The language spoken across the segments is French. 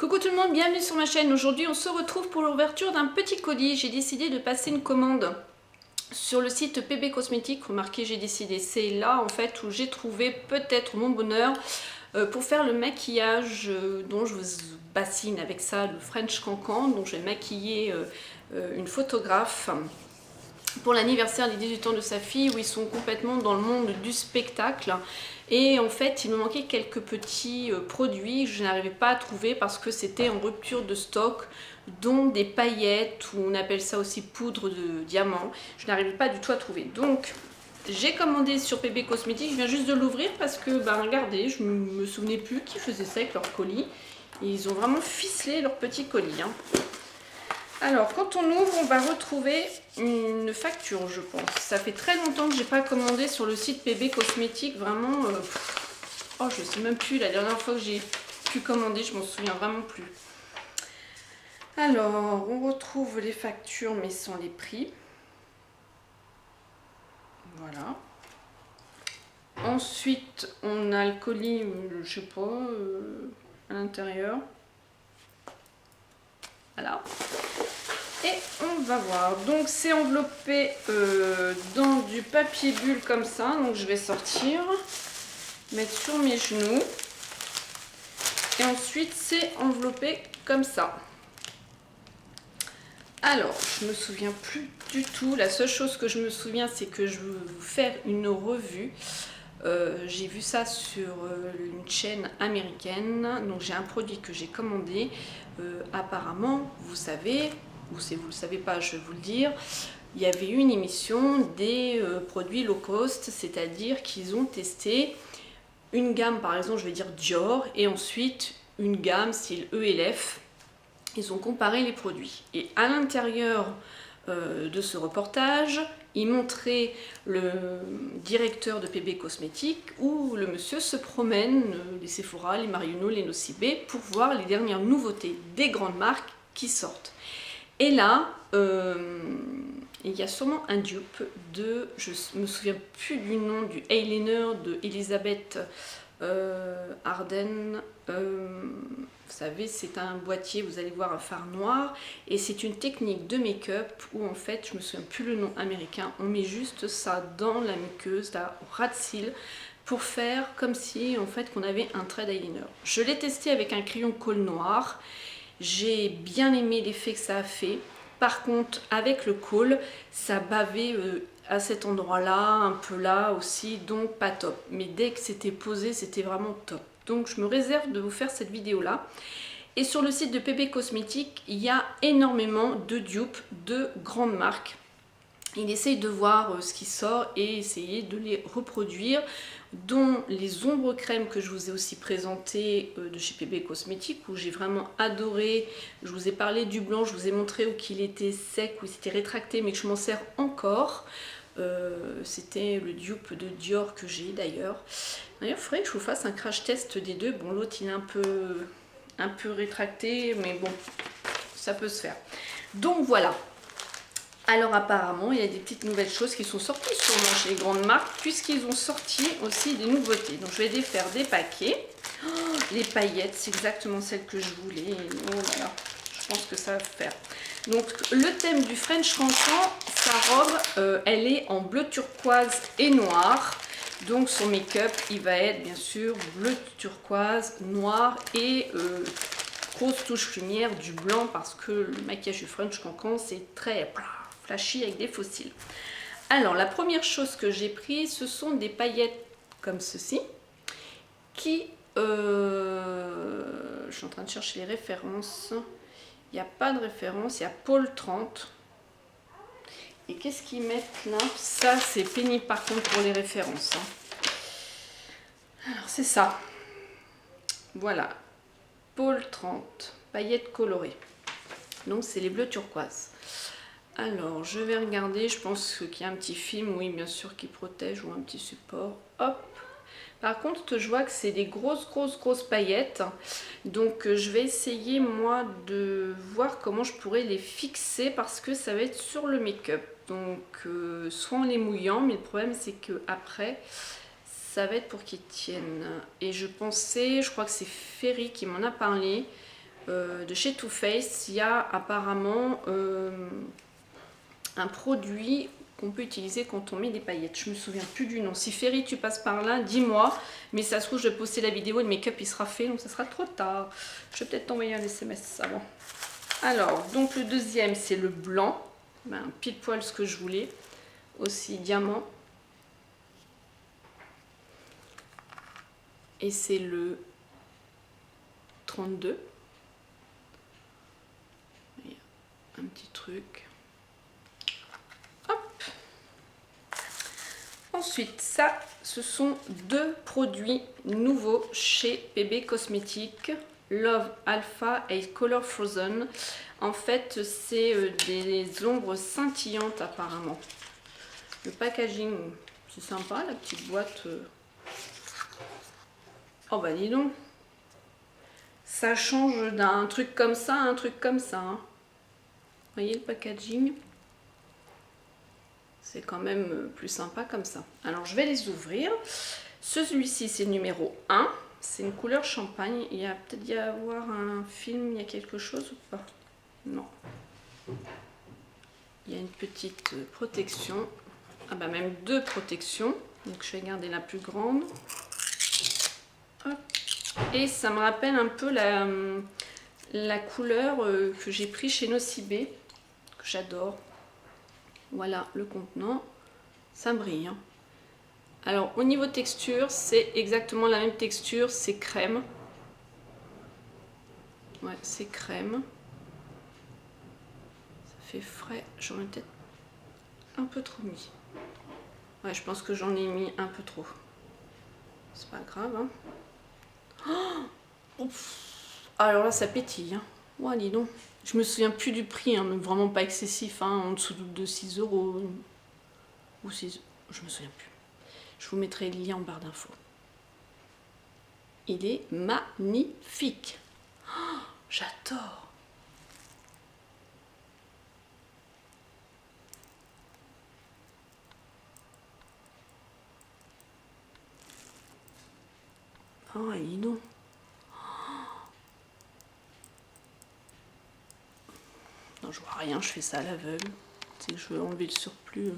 Coucou tout le monde, bienvenue sur ma chaîne. Aujourd'hui on se retrouve pour l'ouverture d'un petit colis. J'ai décidé de passer une commande sur le site PB Cosmétiques. Remarquez, j'ai décidé, c'est là en fait où j'ai trouvé peut-être mon bonheur pour faire le maquillage dont je vous bassine avec ça, le French Cancan. Donc je vais maquiller une photographe pour l'anniversaire des 18 ans de sa fille, où ils sont complètement dans le monde du spectacle. Et en fait, il me manquait quelques petits produits que je n'arrivais pas à trouver parce que c'était en rupture de stock, dont des paillettes, ou on appelle ça aussi poudre de diamant. Je n'arrivais pas du tout à trouver. Donc, j'ai commandé sur PB Cosmétiques. Je viens juste de l'ouvrir parce que, regardez, je me souvenais plus qui faisait ça avec leur colis. Et ils ont vraiment ficelé leur petit colis. Alors, quand on ouvre, on va retrouver une facture, je pense. Ça fait très longtemps que j'ai pas commandé sur le site PB Cosmétiques. Vraiment, oh, je sais même plus. La dernière fois que j'ai pu commander, je m'en souviens vraiment plus. Alors, on retrouve les factures, mais sans les prix. Voilà. Ensuite, on a le colis, je sais pas, à l'intérieur. Voilà. Et on va voir, donc c'est enveloppé dans du papier bulle comme ça, donc je vais sortir, mettre sur mes genoux, et ensuite c'est enveloppé comme ça. Alors, je me souviens plus du tout, la seule chose que je me souviens, c'est que je veux vous faire une revue. J'ai vu ça sur une chaîne américaine, donc j'ai un produit que j'ai commandé, apparemment, vous savez, ou si vous ne le savez pas, je vais vous le dire, il y avait eu une émission des produits low cost, c'est-à-dire qu'ils ont testé une gamme, par exemple, je vais dire Dior, et ensuite une gamme style E et F. Ils ont comparé les produits. Et à l'intérieur de ce reportage, il montrait le directeur de PB Cosmétiques où le monsieur se promène, les Sephora, les Marionneau, les Nocibé, pour voir les dernières nouveautés des grandes marques qui sortent. Et là, il y a sûrement un dupe de, je me souviens plus du nom, du eyeliner de Elisabeth Arden. Vous savez, c'est un boîtier, vous allez voir un fard noir, et c'est une technique de make-up où en fait, je me souviens plus le nom américain, on met juste ça dans la muqueuse, là, au ras de cils, pour faire comme si en fait qu'on avait un trait d'eyeliner. Je l'ai testé avec un crayon colle noir. J'ai bien aimé l'effet que ça a fait. Par contre, avec le col, ça bavait à cet endroit-là, un peu là aussi, donc pas top. Mais dès que c'était posé, c'était vraiment top. Donc je me réserve de vous faire cette vidéo-là. Et sur le site de PB Cosmétiques, il y a énormément de dupes de grandes marques. Il essaye de voir ce qui sort et essayer de les reproduire, dont les ombres crèmes que je vous ai aussi présentées de chez PB Cosmétiques, où j'ai vraiment adoré. Je vous ai parlé du blanc, je vous ai montré où il était sec, où il s'était rétracté, mais que je m'en sers encore. C'était le dupe de Dior que j'ai d'ailleurs. D'ailleurs, il faudrait que je vous fasse un crash test des deux. Bon, l'autre il est un peu rétracté, mais bon, ça peut se faire. Donc voilà. Alors apparemment, il y a des petites nouvelles choses qui sont sorties sûrement chez les grandes marques, puisqu'ils ont sorti aussi des nouveautés. Donc je vais défaire des paquets. Oh, les paillettes, c'est exactement celles que je voulais. Oh là là, je pense que ça va faire. Donc le thème du French Cancan, sa robe, elle est en bleu turquoise et noir. Donc son make-up, il va être bien sûr bleu turquoise, noir et grosse touche lumière du blanc, parce que le maquillage du French Cancan, c'est très flashy avec des fossiles. Alors la première chose que j'ai pris, ce sont des paillettes comme ceci, qui, je suis en train de chercher les références, il n'y a pas de référence, il y a Paul 30. Et qu'est-ce qu'ils mettent là? Ça c'est pénible par contre pour les références. Alors c'est ça. Voilà. Paul 30. Paillettes colorées. Donc c'est les bleus turquoises. Alors je vais regarder. Je pense qu'il y a un petit film, oui bien sûr, qui protège, ou un petit support. Hop. Par contre, je vois que c'est des grosses paillettes. Donc, je vais essayer, moi, de voir comment je pourrais les fixer, parce que ça va être sur le make-up. Donc, soit en les mouillant, mais le problème, c'est que après, ça va être pour qu'ils tiennent. Et je pensais, je crois que c'est Ferry qui m'en a parlé, de chez Too Faced, il y a apparemment un produit qu'on peut utiliser quand on met des paillettes. Je me souviens plus du nom. Si Ferry tu passes par là, dis-moi. Mais ça se trouve je vais poster la vidéo, le make-up il sera fait, donc ça sera trop tard. Je vais peut-être t'envoyer un SMS avant. Alors, donc le deuxième c'est le blanc. Ben, pile poil ce que je voulais. Aussi diamant. Et c'est le 32. Il y a un petit truc. Hop. Ensuite, ça, ce sont deux produits nouveaux chez PB Cosmetics. Love Alpha et Color Frozen. En fait, c'est des ombres scintillantes apparemment. Le packaging, c'est sympa, la petite boîte. Oh bah dis donc. Ça change d'un truc comme ça à un truc comme ça. Hein. Vous voyez le packaging? C'est quand même plus sympa comme ça. Alors je vais les ouvrir. Celui-ci c'est le numéro 1. C'est une couleur champagne. Il y a peut-être y avoir un film, il y a quelque chose ou pas? Non. Il y a une petite protection. Ah bah même deux protections. Donc je vais garder la plus grande. Hop. Et ça me rappelle un peu la couleur que j'ai pris chez Nocibé, que j'adore. Voilà le contenant. Ça brille. Hein. Alors au niveau texture, c'est exactement la même texture, c'est crème. Ouais, c'est crème. Ça fait frais. J'en ai peut-être un peu trop mis. Ouais, je pense que j'en ai mis un peu trop. C'est pas grave. Hein. Oh, alors là, ça pétille. Hein. Ouais, dis donc. Je me souviens plus du prix, hein, mais vraiment pas excessif. Hein, en dessous de 6 €. Ou 6. Je me souviens plus. Je vous mettrai le lien en barre d'infos. Il est magnifique. Oh, j'adore. Oh, dis donc. Non, je vois rien, je fais ça à l'aveugle. C'est que je veux enlever le surplus.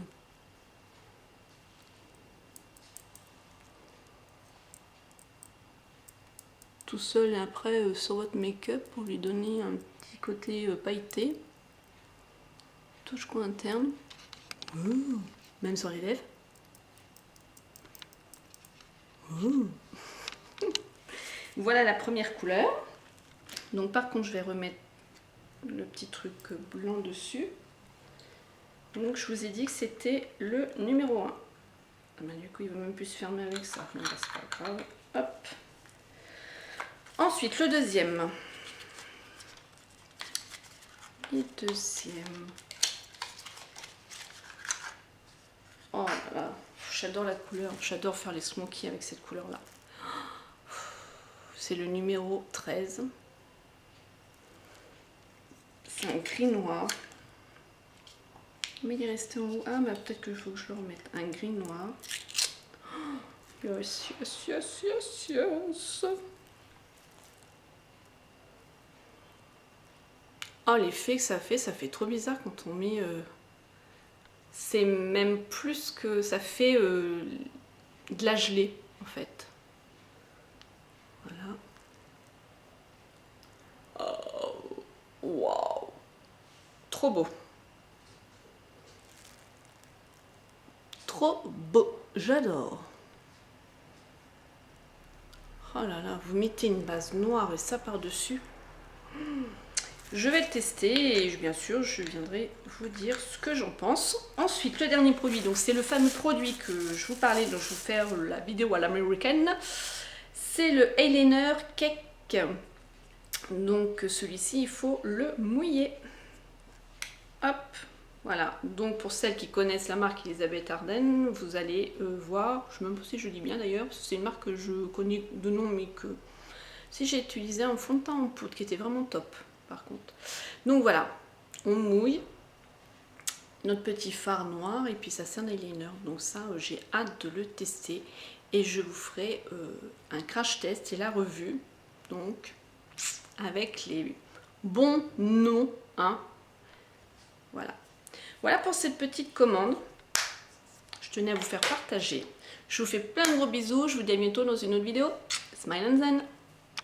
Tout seul et après sur votre make-up pour lui donner un petit côté pailleté. Touche coin interne. Ouh. Même sur les lèvres. Ouh. Voilà la première couleur. Donc par contre je vais remettre le petit truc blanc dessus. Donc je vous ai dit que c'était le numéro 1. Ah ben, du coup il va même plus se fermer avec ça. Mais c'est pas grave. Hop. Ensuite le deuxième. Le deuxième. Oh là là. J'adore la couleur. J'adore faire les smokies avec cette couleur là. C'est le numéro 13. C'est un gris noir. Mais il est resté en haut. Ah, mais peut-être qu'il faut que je le remette. Un gris noir. Yes, yes, yes, yes, yes. Oh, l'effet que ça fait trop bizarre quand on met... C'est même plus que ça fait de la gelée, en fait. Voilà. Oh, waouh. Trop beau. Trop beau. J'adore. Oh là là, vous mettez une base noire et ça par-dessus. Je vais le tester et bien sûr je viendrai vous dire ce que j'en pense. Ensuite le dernier produit, donc c'est le fameux produit que je vous parlais, dont je vais vous faire la vidéo à l'américaine. C'est le eyeliner Cake. Donc celui-ci il faut le mouiller. Hop, voilà. Donc pour celles qui connaissent la marque Elisabeth Arden, vous allez voir, je ne sais même pas si je dis bien d'ailleurs, parce que c'est une marque que je connais de nom mais que si j'ai utilisé un fond de teint en poudre qui était vraiment top. Par contre. Donc voilà, on mouille notre petit fard noir et puis ça c'est un eyeliner. Donc ça j'ai hâte de le tester et je vous ferai un crash test et la revue. Donc avec les bons noms, hein. Voilà. Voilà pour cette petite commande. Je tenais à vous faire partager. Je vous fais plein de gros bisous. Je vous dis à bientôt dans une autre vidéo. Smile and Zen.